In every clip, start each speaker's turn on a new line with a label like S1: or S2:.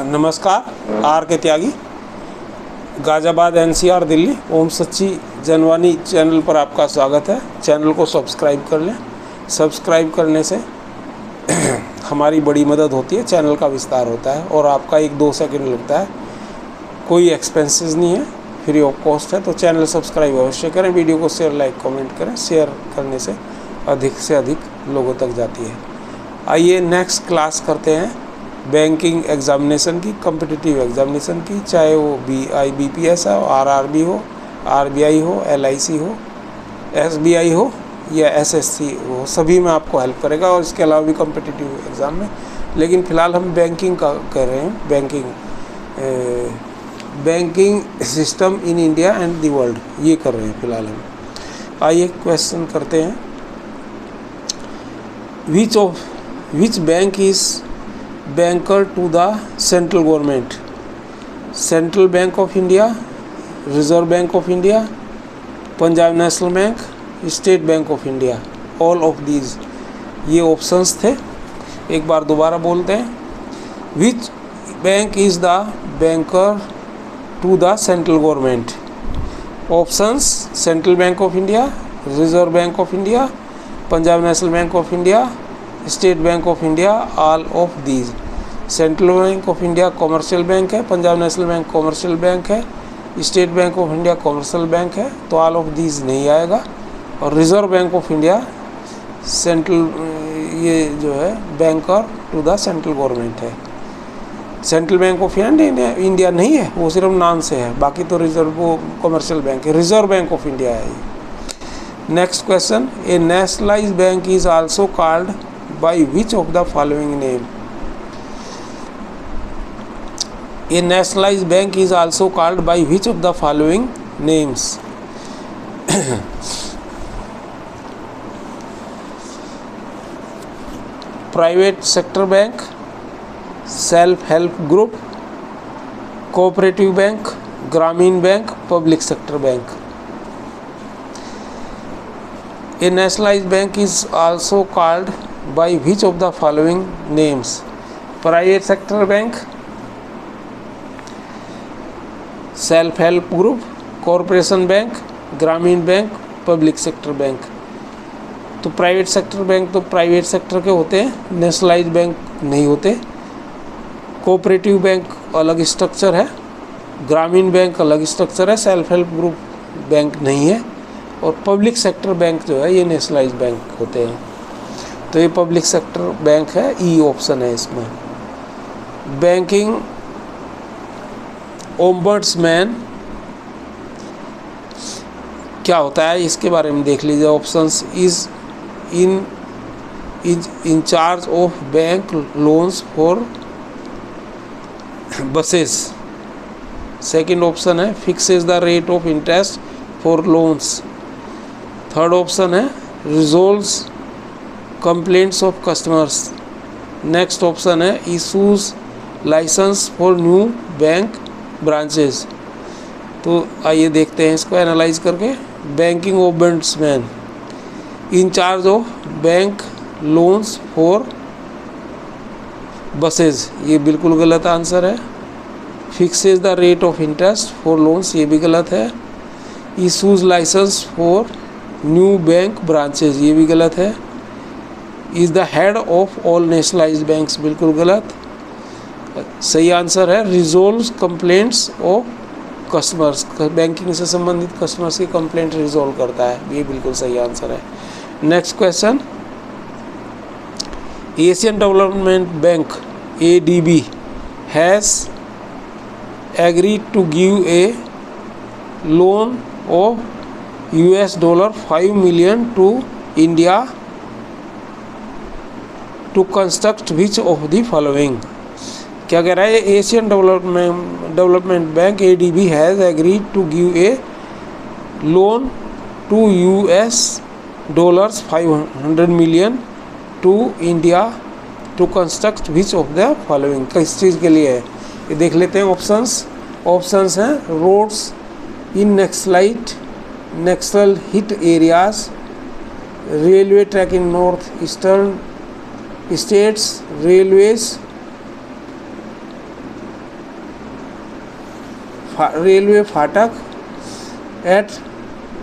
S1: नमस्कार, आर के त्यागी, गाज़ियाबाद एनसीआर दिल्ली। ओम सच्ची जनवानी चैनल पर आपका स्वागत है। चैनल को सब्सक्राइब कर लें। सब्सक्राइब करने से हमारी बड़ी मदद होती है, चैनल का विस्तार होता है और आपका 1-2 सेकंड लगता है। कोई एक्सपेंसेस नहीं है, फ्री ऑफ कॉस्ट है। तो चैनल सब्सक्राइब अवश्य करें। वीडियो को शेयर, लाइक, कमेंट करें। शेयर करने से अधिक लोगों तक जाती है। आइए नेक्स्ट क्लास करते हैं बैंकिंग एग्जामिनेशन की, कॉम्पिटिटिव एग्जामिनेशन की, चाहे वो BPS हो, RRB हो, RBI हो, LIC हो, SBI हो या SSC हो, सभी में आपको हेल्प करेगा और इसके अलावा भी कॉम्पिटिटिव एग्ज़ाम में। लेकिन फ़िलहाल हम बैंकिंग का कर रहे हैं, banking system in India and the world, ये कर रहे हैं फ़िलहाल हम। आइए क्वेश्चन करते हैं। Which bank is banker to the central government? Central bank of India, Reserve bank of India, Punjab national Bank, State Bank of India. All of these, ये ऑप्शंस थे। एक बार दोबारा बोलते हैं। Which bank is the banker to the central government? Options: Central bank of India, Reserve bank of India, Punjab national Bank of India, State Bank of India. All of these. Central bank of India commercial bank है, Punjab national bank commercial bank है, State Bank of India commercial bank है, तो all of these नहीं आएगा। और Reserve bank of India central, ये जो है banker to the central government है। सेंट्रल बैंक ऑफ इंडिया नहीं है, वो सिर्फ नाम से है, बाकी तो रिजर्व कॉमर्शियल बैंक है। रिजर्व बैंक ऑफ इंडिया है। Next question, a nationalised bank is also called by which of the following name? A nationalized bank is also called by which of the following names? Private sector bank, self-help group, cooperative bank, Grameen bank, public sector bank. A nationalized bank is also called by which of the following names? Private sector bank, self help group, corporation bank, Grameen bank, public sector bank। तो private sector bank तो private sector के होते हैं, nationalised bank नहीं होते। Cooperative bank अलग structure है, ग्रामीण बैंक अलग स्ट्रक्चर है, सेल्फ हेल्प ग्रुप बैंक नहीं है, और पब्लिक सेक्टर बैंक जो है ये नेशनलाइज्ड बैंक होते हैं। तो ये पब्लिक सेक्टर बैंक है, ई ऑप्शन है इसमें। बैंकिंग ओम्बड्समैन क्या होता है, इसके बारे में देख लीजिए। Options: is in charge of bank loans for buses. Second option है fixes the rate of interest for loans. Third option है resolves complaints of customers. Next option है issues licence for new bank branches. तो आइए देखते हैं इसको analyse करके। Banking ombudsman in charge of bank loans for buses, ये बिल्कुल गलत आंसर है। Fixes the rate of interest for loans, ये भी गलत है। Issues licence for new bank branches, ये भी गलत है। Is the head of all nationalised banks, बिल्कुल गलत। सही आंसर है resolve complaints of customers, banking से संबंधित कस्टमर्स की कंप्लेंट रिजोल्व करता है, ये बिल्कुल सही आंसर है। Next question, Asian development bank ADB has agreed to give a loan of $5 million to India to construct which of the following. क्या कह रहा है? Asian development bank ADB has agreed to give a loan to $500 million to India to construct which of the following. किस चीज़ के लिए है ये देख लेते हैं। ऑप्शंस हैं roads in Naxal hit areas, railway track in north eastern states, railways, railway fatak at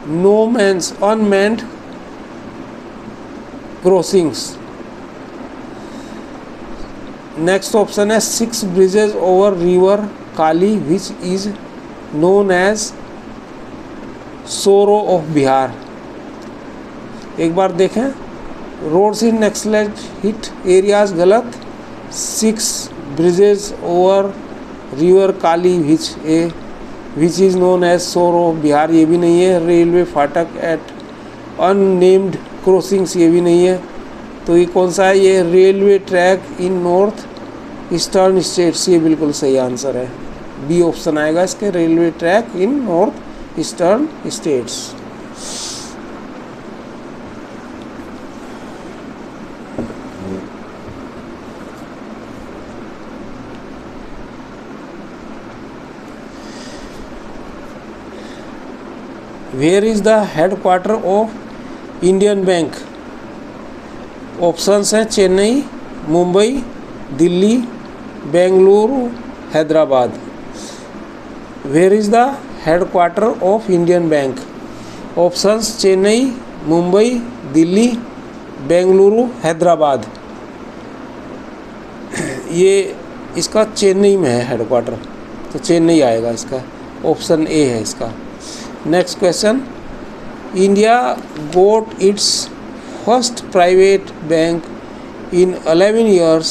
S1: no man's unmanned crossings. Next option है 6 bridges over river Kali which is known as sorrow of Bihar. एक बार देखें, roads in Naxalite hit areas गलत, 6 bridges over river Kali which is known as sorrow of Bihar ये भी नहीं है, railway फाटक एट अननेम्ड क्रॉसिंग्स ये भी नहीं है, तो ये कौन सा है, ये railway track in north eastern states, ये बिल्कुल सही आंसर है, बी ऑप्शन आएगा इसके, railway track in north eastern states. Where is the headquarter of Indian Bank? Options हैं Chennai, Mumbai, Delhi, Bengaluru, Hyderabad. Where is the headquarter of Indian Bank? Options Chennai, Mumbai, Delhi, Bengaluru, Hyderabad. ये इसका चेन्नई में है हेडक्वार्टर, तो चेन्नई आएगा इसका, ऑप्शन ए है इसका। Next question, India got it's first private bank in 11 years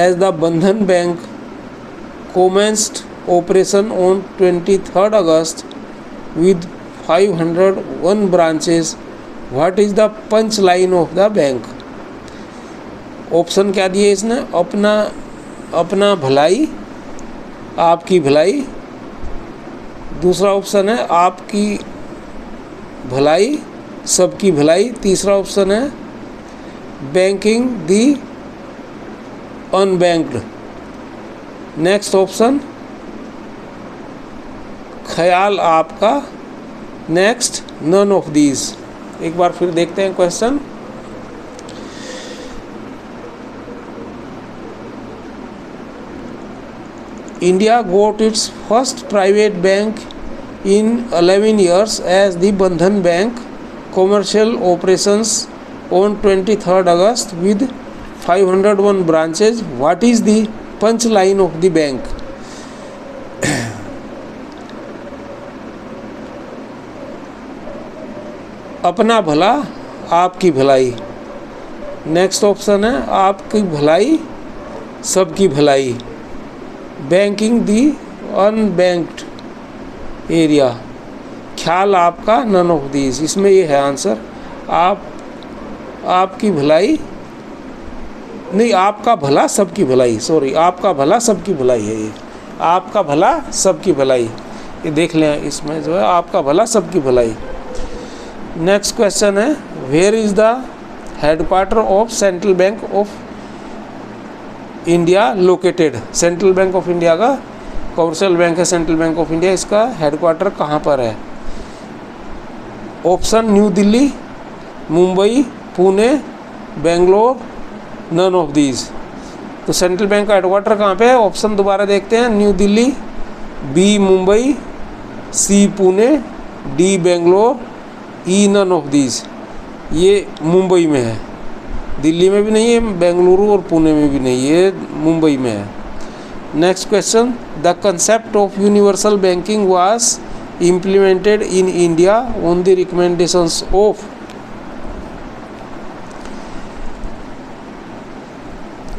S1: as the Bandhan Bank commenced operation on 23rd August with 501 branches. What is the punchline of the bank? Option क्या दिए इसने, अपना भलाई, आपकी भलाई, दूसरा ऑप्शन है आपकी भलाई, सबकी भलाई, तीसरा ऑप्शन है बैंकिंग दी अनबैंक्ड, नेक्स्ट ऑप्शन ख्याल आपका, नेक्स्ट नन ऑफ दीज। एक बार फिर देखते हैं question, India got its first private bank in 11 years as the Bandhan Bank commercial operations on 23rd August with 501 branches. What is the punchline of the bank? अपना भला आपकी भलाई, next option है आपकी भलाई सबकी भलाई, बैंकिंग दी अनबैंक्ड एरिया, ख्याल आपका नन ऑफ दीज। इसमें ये है आंसर, आपकी भलाई नहीं, आपका भला सबकी भलाई, सॉरी आपका भला सबकी भलाई है, ये आपका भला सबकी भलाई, ये देख लें, इसमें जो है आपका भला सबकी भलाई। नेक्स्ट क्वेश्चन है, where is the headquarter of central bank of India located? Central bank of India का कमर्शियल बैंक है सेंट्रल बैंक ऑफ इंडिया, इसका हेडक्वार्टर कहाँ पर है? Option New Delhi, Mumbai, Pune, Bangalore, none of these. तो सेंट्रल बैंक का हेडक्वार्टर कहाँ पे है? ऑप्शन दोबारा देखते हैं, New Delhi, B Mumbai, C Pune, D Bangalore, E none of these. ये मुंबई में है, दिल्ली में भी नहीं है, बेंगलुरु और पुणे में भी नहीं, ये मुंबई में है। Next question, the concept of universal banking was implemented in India on the recommendations of.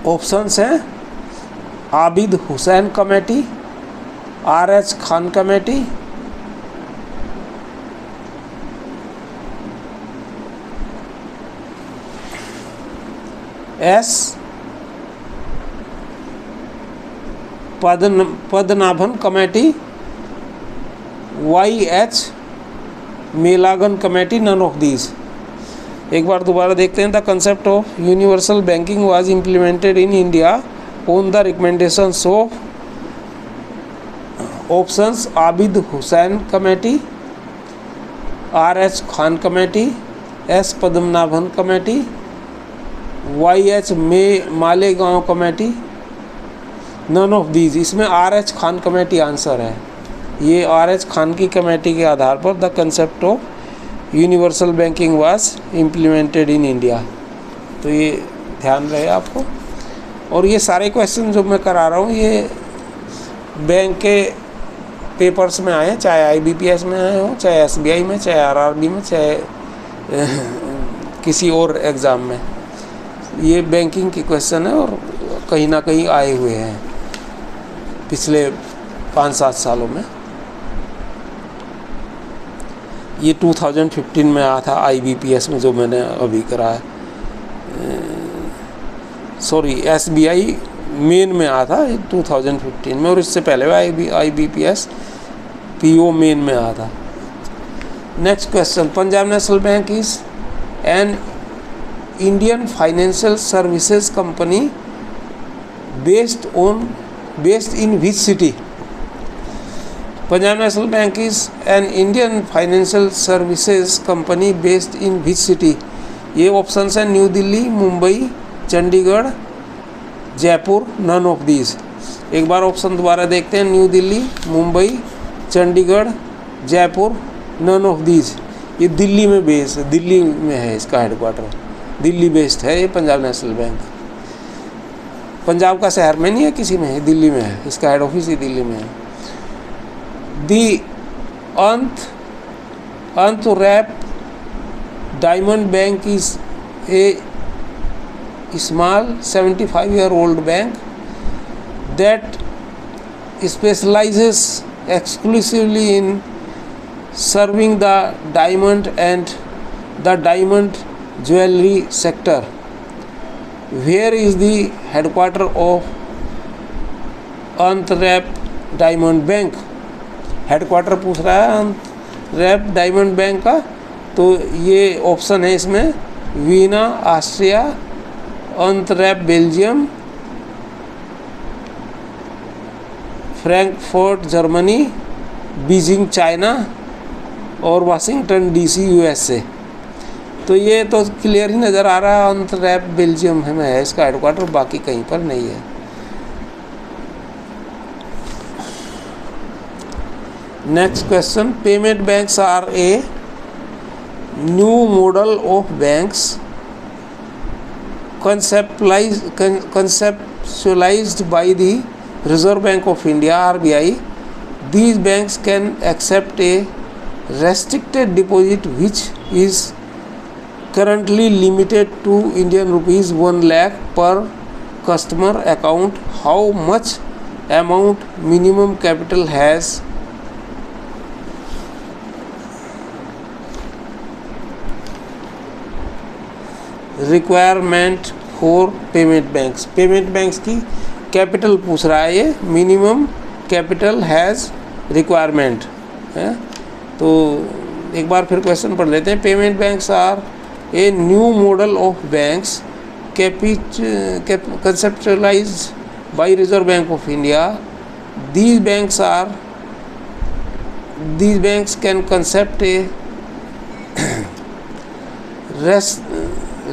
S1: Options हैं Abid Hussain committee, R H. Khan committee, S. Padmanabhan committee, YH. Malegam committee, none of these. एक बार दोबारा देखते हैं, the concept of universal banking was implemented in India on the recommendations of. Options Abid Hussain committee, R.H. Khan committee, S. Padmanabhan committee, YH. Malegaon committee, none of these, इसमें R.H. Khan committee answer है। ये R.H. Khan की committee के आधार पर the concept of universal banking was implemented in India. तो ये ध्यान रहे आपको। और ये सारे क्वेश्चन जो मैं करा रहा हूँ ये बैंक के पेपर्स में आए, चाहे IBPS में आए हों, चाहे SBI में, चाहे RRB में, चाहे किसी और एग्ज़ाम में। ये बैंकिंग की क्वेश्चन है और कहीं ना कहीं आए हुए हैं पिछले 5-7 सालों में। ये 2015 में आया था IBPS में, जो मैंने अभी करा है। सॉरी, SBI मेन में आया था 2015 में, और इससे पहले IBPS PO मेन में आया था। Next question, Punjab national bank is an Indian financial services company based in which city? Punjab national bank is an Indian financial services company based in which city? ये ऑप्शन है New Delhi, Mumbai, Chandigarh, Jaipur, none of these. एक बार option दोबारा देखते हैं, New Delhi, Mumbai, Chandigarh, Jaipur, none of these. ये दिल्ली में base, Delhi में है इसका हेडक्वार्टर, दिल्ली बेस्ड है ये पंजाब नेशनल बैंक। पंजाब का शहर में नहीं है, किसी में है, दिल्ली में है, इसका हेड ऑफिस ही दिल्ली में है। The Antwerp diamond bank is a small 75-year-old bank that specializes exclusively in serving the diamond and the diamond jewelry sector. Where is the headquarter of Antwerp Diamond Bank? Headquarter पूछ रहा है unwrap diamond bank का, तो ये option है इसमें Vienna Austria, Antwerp Belgium, Frankfurt Germany, Beijing China और Washington DC USA। तो ये तो क्लियर ही नज़र आ रहा है, अंतरैप बेल्जियम में है इसका हेडक्वार्टर, बाकी कहीं पर नहीं है। Next question, payment banks are a new model of banks conceptualized by the Reserve Bank of India (RBI). These banks can accept a restricted deposit which is currently limited to Indian rupees 1 lakh per customer account. How much amount minimum capital has requirement for payment banks? Payment banks की capital पूछ रहा है ये, minimum capital has requirement है। तो एक बार फिर question पढ़ लेते हैं। Payment banks are a new model of banks conceptualised by reserve bank of India. These banks can concept a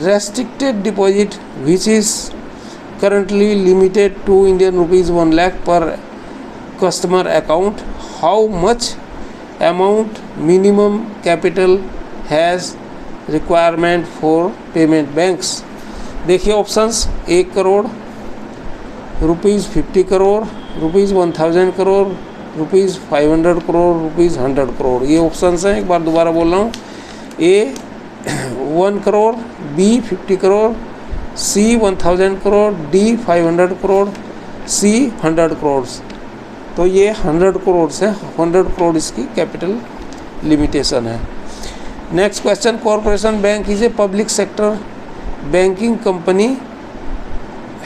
S1: restricted deposit which is currently limited to Indian rupees 1 lakh per customer account. How much amount minimum capital has requirement for payment banks? देखिए options, 1 crore, rupees 50 crore, rupees 1000 crore, rupees 500 crore, rupees 100 crore. ये options हैं, एक बार दोबारा बोल रहा हूँ। ए 1 crore, B 50 crore, C 1000 crore, D 500 crore, C 100 crore. तो ये 100 करोड़ से 100 करोड़ इसकी कैपिटल लिमिटेशन है। Next question, corporation bank is a public sector banking company.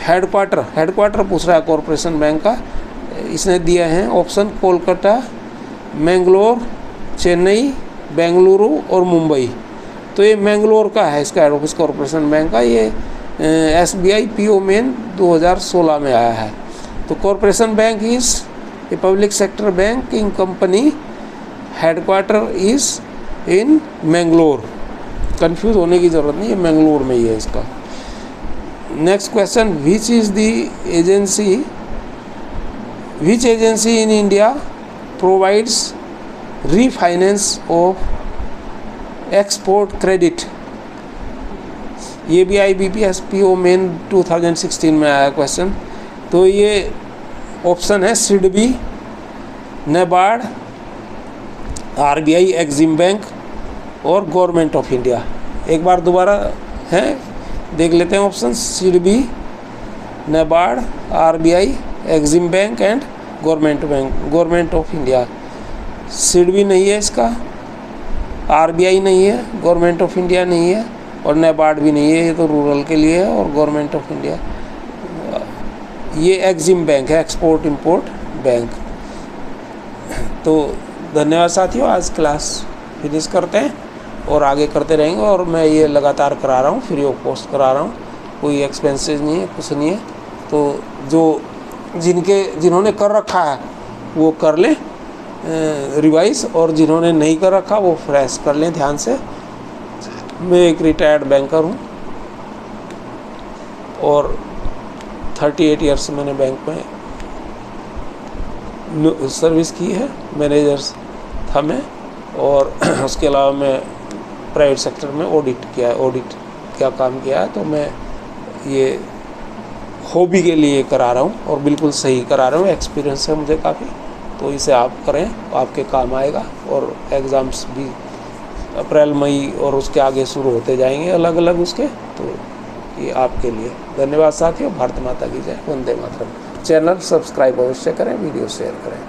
S1: Headquarter पूछ रहा है कॉरपोरेशन बैंक का, इसने दिया है ऑप्शन कोलकाता, मैंगलोर, चेन्नई, बेंगलुरु और मुंबई। तो ये मैंगलोर का है इसका हेड ऑफिस कॉरपोरेशन बैंक का। ये SBI PO मेन 2016 में आया है। तो corporation bank is a public sector banking company, headquarter is in Mangalore. Confuse होने की ज़रूरत नहीं है, मैंगलोर में ही है इसका। Next question, which is the agency which agency in India provides refinance of export credit? ये भी IBPS-PO मेन 2016 में आया क्वेश्चन। तो ये ऑप्शन है SIDBI, NABARD, RBI EXIM bank और गवर्नमेंट ऑफ इंडिया। एक बार दोबारा है, देख लेते हैं option. SIDBI, NABARD, RBI EXIM bank and government of India. SIDBI नहीं है इसका, RBI नहीं है, गवर्नमेंट ऑफ इंडिया नहीं है और नाबार्ड भी नहीं है, ये तो रूरल के लिए है। और गवर्नमेंट ऑफ इंडिया ये एग्जिम बैंक है, एक्सपोर्ट इंपोर्ट बैंक। तो धन्यवाद साथियों, आज क्लास फिनिश करते हैं और आगे करते रहेंगे। और मैं ये लगातार करा रहा हूँ, फ्री ऑफ कॉस्ट करा रहा हूँ, कोई एक्सपेंसेस नहीं है, कुछ नहीं है। तो जो जिन्होंने कर रखा है वो कर लें रिवाइज, और जिन्होंने नहीं कर रखा वो फ्रेश कर लें ध्यान से। मैं एक रिटायर्ड बैंकर हूँ और 38 ईयर्स मैंने बैंक में सर्विस की है, मैनेजर्स था मैं। और उसके अलावा मैं प्राइवेट सेक्टर में ऑडिट का काम किया है। तो मैं ये हॉबी के लिए करा रहा हूँ और बिल्कुल सही करा रहा हूँ, एक्सपीरियंस है मुझे काफ़ी। तो इसे आप करें, आपके काम आएगा। और एग्ज़ाम्स भी अप्रैल मई और उसके आगे शुरू होते जाएंगे अलग अलग उसके। तो ये आपके लिए। धन्यवाद साथियों, भारत माता की जय, वंदे मातरम। चैनल सब्सक्राइब अवश्य करें, वीडियो शेयर करें।